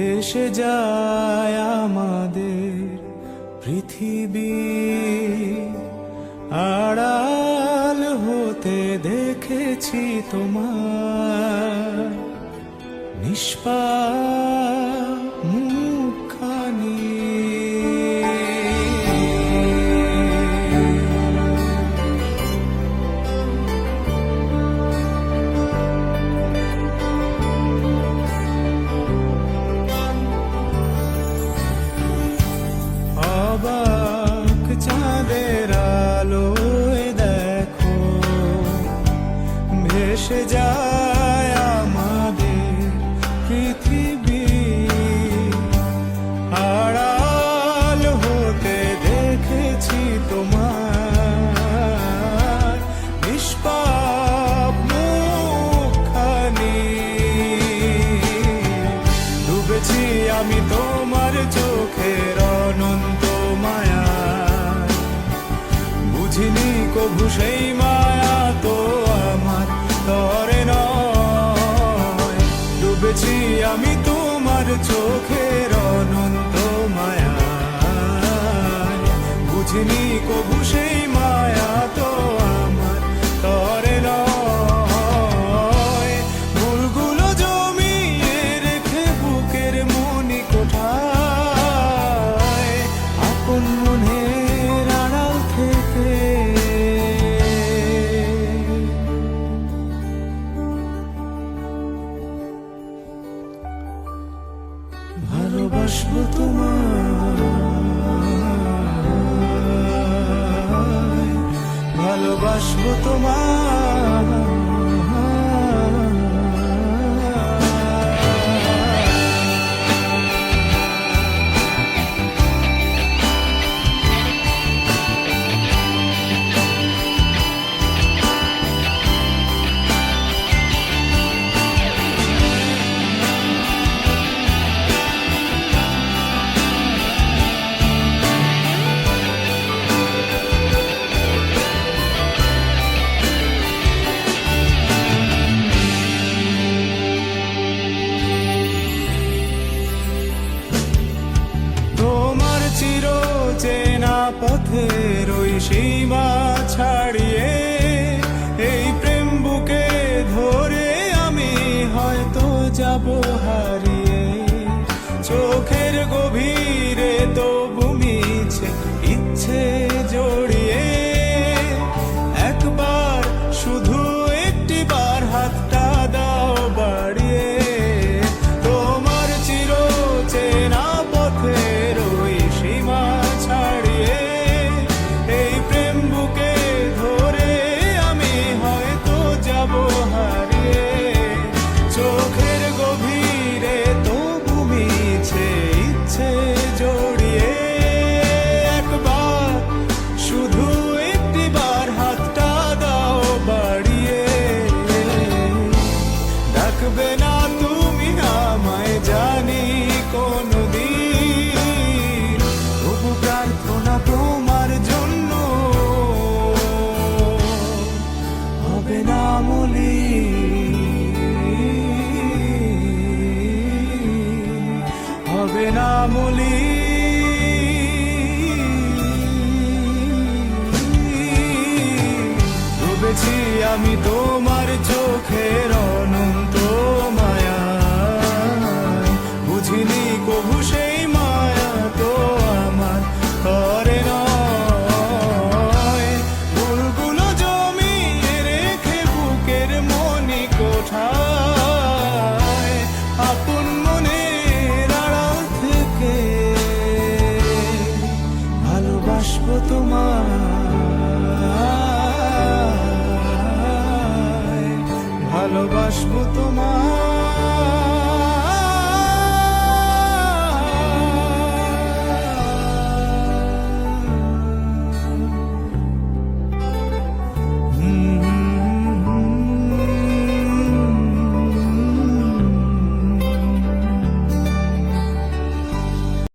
ভেসে যায় আমাদের পৃথিবী, আড়াল হতে দেখেছি তোমার নিষ্পাপ মুখখানি। অবাক চাঁদের আলোয় দেখো ভেসে যায় আমাদের পৃথিবী, আড়াল হতে দেখেছি তোমার নিষ্পাপ মুখখানি। ডুবেছি আমি তোমার চোখের অনন্ত মায়া, বুঝিনি কভু সেই মায়া তো আমার তরে নয়। ডুবেছি আমি তোমার চোখের অনন্ত মায়া, বুঝিনি কভু সেই মায়া তো আমার তরে নয়। ভুলগুলো জমিয়ে রেখে বুকের মনি কোঠায়, আপন মনের আড়াল থেকে ভালোবাসবো তোমায়, ভালোবাসবো তোমায়। চির চেনা পথের ওই সীমা ছাড়িয়ে এই প্রেম বুকে ধরে আমি হয়তো যাব হারিয়ে। চোখের গভীরে তবু মিছে ইচ্ছে জড়িয়ে, একবার শুধু একটি বার হাতটা দাও বাড়িয়ে। তোমার চির চেনা পথের ওই সীমা ছাড়িয়ে এই প্রেম বুকে ধরে আমি হয়তো যাব হারিয়ে। চোখের গভীরে তবু মিছে ইচ্ছে জড়িয়ে, একবার শুধু একটি বার হাতটা দাও বাড়িয়ে। ডাকবে না তুমি আমায় জানি কোনদিন, তবু প্রার্থনা তোমার জন্য হবে না মলিন, হবে না মলিন। ডুবেছি আমি তোমার চোখের অনন্ত